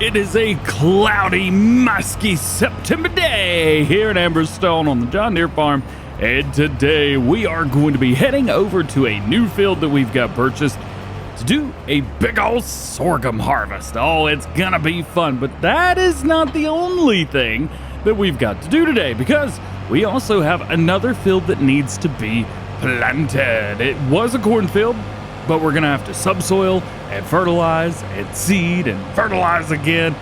It is a cloudy, musky September day here at Amberstone on the John Deere farm, and today we are going to be heading over to a new field that we've got purchased to do a big old sorghum harvest. Oh, it's gonna be fun, but that is not the only thing that we've got to do today, because we also have another field that needs to be planted. It was a cornfield, but we're gonna have to subsoil and fertilize and seed and fertilize again,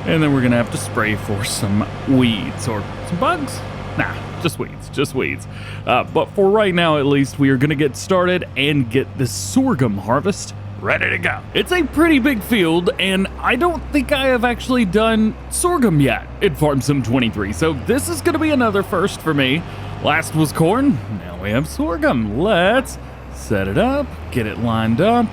and then we're gonna have to spray for some weeds or some bugs. Nah, just weeds. But for right now, at least, we are gonna get started and get the sorghum harvest ready to go. It's a pretty big field, and I don't think I have actually done sorghum yet in Farm Sim 23, so this is gonna be another first for me. Last was corn, now we have sorghum. Let's set it up, get it lined up,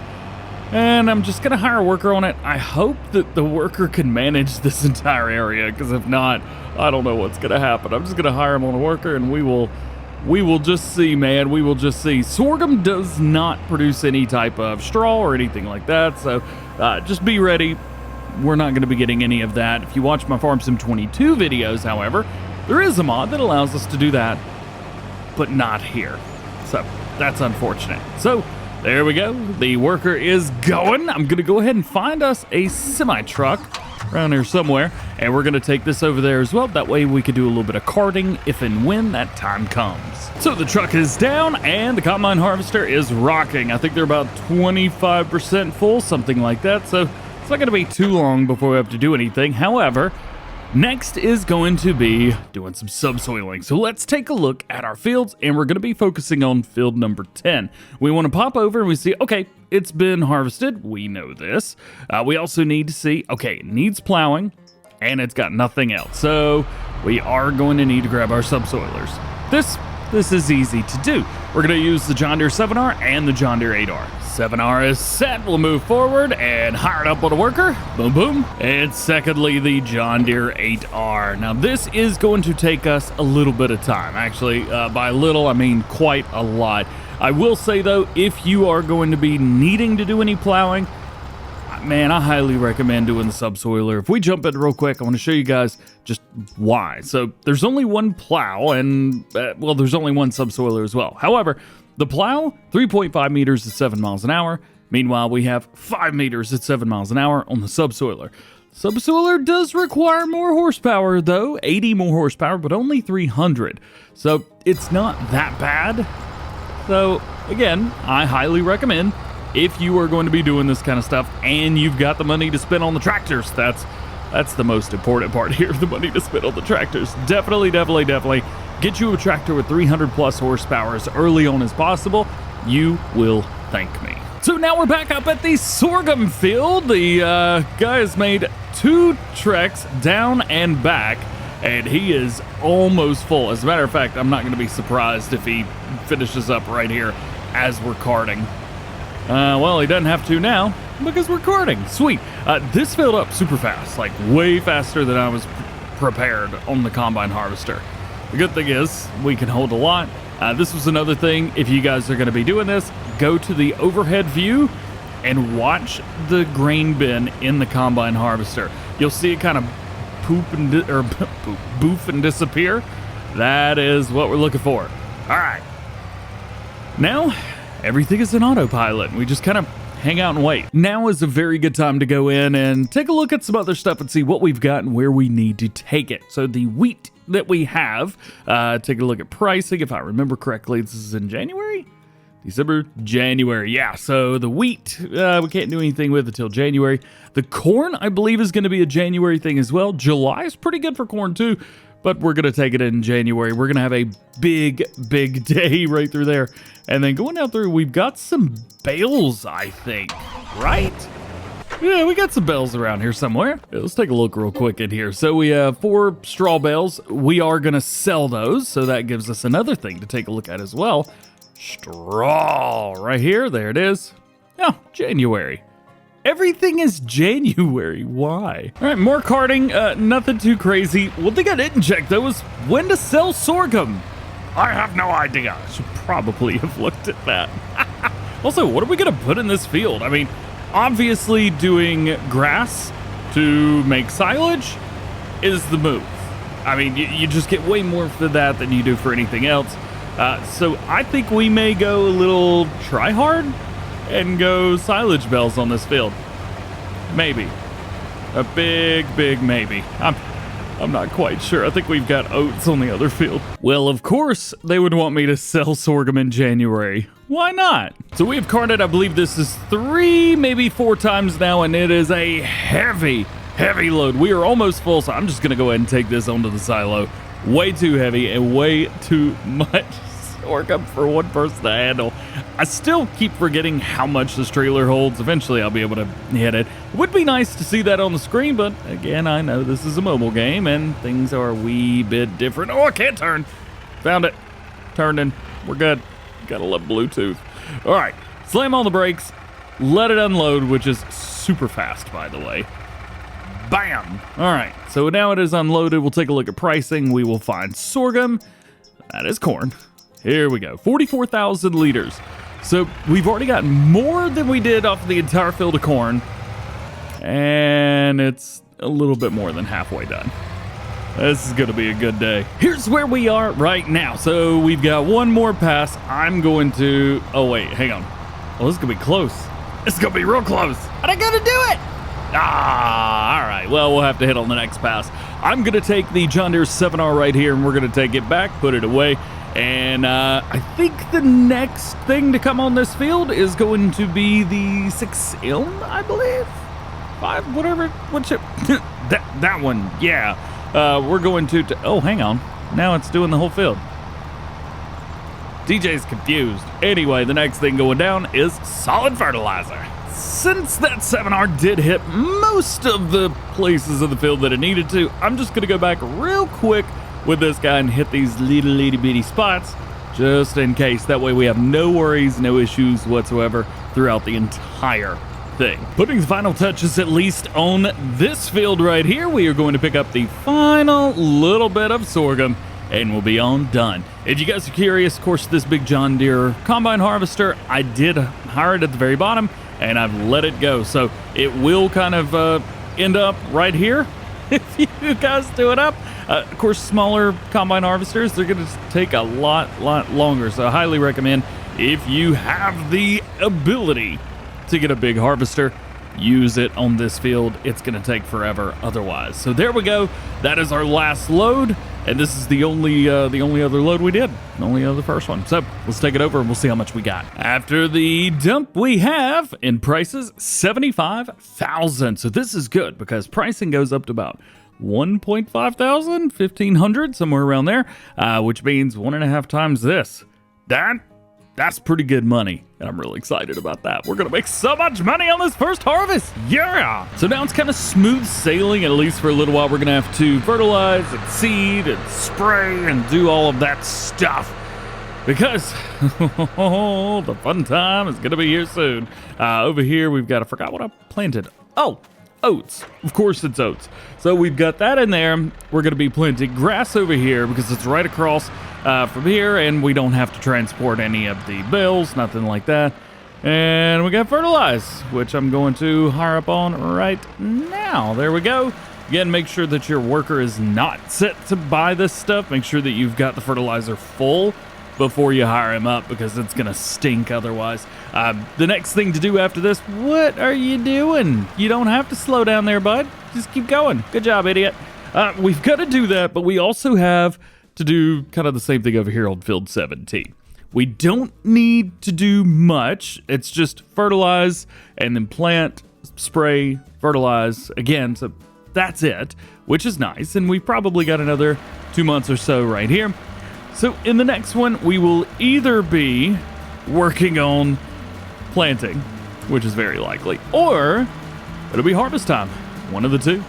and I'm just gonna hire a worker on it. I hope that the worker can manage this entire area, because if not, I don't know what's gonna happen. I'm just gonna hire him on a worker, and we will just see, man. We will just see. Sorghum does not produce any type of straw or anything like that, so just be ready. We're not gonna be getting any of that. If you watch my Farm Sim 22 videos, however, there is a mod that allows us to do that, but not here. So that's unfortunate. So there we go. The worker is going. I'm gonna go ahead and find us a semi truck around here somewhere, and we're gonna take this over there as well. That way we could do a little bit of carting if and when that time comes. So the truck is down and the combine harvester is rocking. I think they're about 25% full, something like that. So it's not gonna be too long before we have to do anything. However, next is going to be doing some subsoiling. So let's take a look at our fields, and we're going to be focusing on field number 10. We want to pop over and we see, okay, it's been harvested. We know this. We also need to see, okay, it needs plowing, and it's got nothing else. So we are going to need to grab our subsoilers. This is easy to do. We're going to use the John Deere 7R and the John Deere 8R. 7R is set. We'll move forward and hire it up on a worker. Boom, boom. And secondly, the John Deere 8R. Now, this is going to take us a little bit of time. Actually, by little, I mean quite a lot. I will say, though, if you are going to be needing to do any plowing, man, I highly recommend doing the subsoiler. If we jump in real quick, I want to show you guys just why. So there's only one plow, and, well, there's only one subsoiler as well. However, the plow, 3.5 meters at 7 miles an hour. Meanwhile, we have 5 meters at 7 miles an hour on the subsoiler. Subsoiler does require more horsepower, though, 80 more horsepower, but only 300. So it's not that bad. So again, I highly recommend, if you are going to be doing this kind of stuff and you've got the money to spend on the tractors, that's the most important part here, the money to spend on the tractors. Definitely get you a tractor with 300 plus horsepower as early on as possible. You will thank me. So now we're back up at the sorghum field. The guy has made 2 treks down and back, and he is almost full. As a matter of fact, I'm not going to be surprised if he finishes up right here as we're carting. Well, he doesn't have to now because we're carting. Sweet. This filled up super fast, like way faster than I was prepared on the combine harvester. The good thing is we can hold a lot. This was another thing. If you guys are going to be doing this, go to the overhead view and watch the grain bin in the combine harvester. You'll see it kind of boof and disappear. That is what we're looking for. All right. Now, everything is in autopilot. We just kind of hang out and wait. Now is a very good time to go in and take a look at some other stuff and see what we've got and where we need to take it. So the wheat that we have, take a look at pricing. If I remember correctly, this is in January? December, January. Yeah, so the wheat, we can't do anything with until January. The corn, I believe, is going to be a January thing as well. July is pretty good for corn too, but we're going to take it in January. We're going to have a big day right through there. And then going down through, we've got some bales, I think, right? Yeah, we got some bales around here somewhere. Yeah, let's take a look real quick in here. So we have 4 straw bales. We are going to sell those, so that gives us another thing to take a look at as well. Straw right here. There it is. Oh, January. Everything is January. Why? All right, more carting. Nothing too crazy. One thing I didn't check, though, is when to sell sorghum. I have no idea. I should probably have looked at that. Also, what are we going to put in this field? I mean, obviously doing grass to make silage is the move. I mean, you just get way more for that than you do for anything else. So I think we may go a little try hard and go silage bales on this field. Maybe. A big maybe. I'm not quite sure. I think we've got oats on the other field. Well, of course, they would want me to sell sorghum in January. Why not? So we have carted, I believe this is 3, maybe 4 times now, and it is a heavy load. We are almost full, so I'm just going to go ahead and take this onto the silo. Way too heavy and way too much sorghum for one person to handle. I still keep forgetting how much this trailer holds. Eventually, I'll be able to hit it. It would be nice to see that on the screen, but again, I know this is a mobile game and things are a wee bit different. Oh, I can't turn. Found it. Turning. We're good. Gotta love Bluetooth. All right. Slam on the brakes. Let it unload, which is super fast, by the way. Bam! All right, so now it is unloaded. We'll take a look at pricing. We will find sorghum. That is corn. Here we go, 44,000 liters. So we've already got more than we did off the entire field of corn. And it's a little bit more than halfway done. This is gonna be a good day. Here's where we are right now. So we've got one more pass. I'm going to, oh wait, hang on. Oh, this is gonna be close. It's gonna be real close. And I gotta do it. All right. Well, we'll have to hit on the next pass. I'm going to take the John Deere 7R right here, and we're going to take it back, put it away. And I think the next thing to come on this field is going to be the 6 Ilm, I believe. 5, whatever. What's it? that one. Yeah. We're going to, oh, hang on. Now it's doing the whole field. DJ's confused. Anyway, the next thing going down is solid fertilizer. Since that 7R did hit most of the places of the field that it needed to, I'm just going to go back real quick with this guy and hit these little itty bitty spots just in case. That way we have no worries, no issues whatsoever throughout the entire thing. Putting the final touches at least on this field right here, we are going to pick up the final little bit of sorghum and we'll be on done. If you guys are curious, of course, this big John Deere combine harvester, I did hire it at the very bottom and I've let it go. So it will kind of end up right here if you guys do it up. Of course, smaller combine harvesters, they're going to take a lot longer. So I highly recommend, if you have the ability to get a big harvester, use it on this field. It's going to take forever otherwise. So there we go. That is our last load. And this is the only other load we did. Only other first one. So let's take it over and we'll see how much we got. After the dump, we have in prices 75,000. So this is good because pricing goes up to about 1.5 thousand, 1,500, somewhere around there, which means 1.5 times this. That's pretty good money, and I'm really excited about that. We're gonna make so much money on this first harvest. Yeah! So now it's kind of smooth sailing, at least for a little while. We're gonna have to fertilize and seed and spray and do all of that stuff because the fun time is gonna be here soon. Over here, we've got, I forgot what I planted. Oh, oats. Of course it's oats. So we've got that in there. We're going to be planting grass over here because it's right across from here, and we don't have to transport any of the bales, nothing like that. And we got fertilize, which I'm going to hire up on right now. There we go. Again, make sure that your worker is not set to buy this stuff. Make sure that you've got the fertilizer full before you hire him up because it's going to stink otherwise. The next thing to do after this, what are you doing? You don't have to slow down there, bud. Just keep going. Good job, idiot. We've got to do that, but we also have to do kind of the same thing over here on field 17. We don't need to do much. It's just fertilize and then plant, spray, fertilize again. So that's it, which is nice. And we've probably got another 2 months or so right here. So in the next one, we will either be working on planting, which is very likely, or it'll be harvest time. One of the two.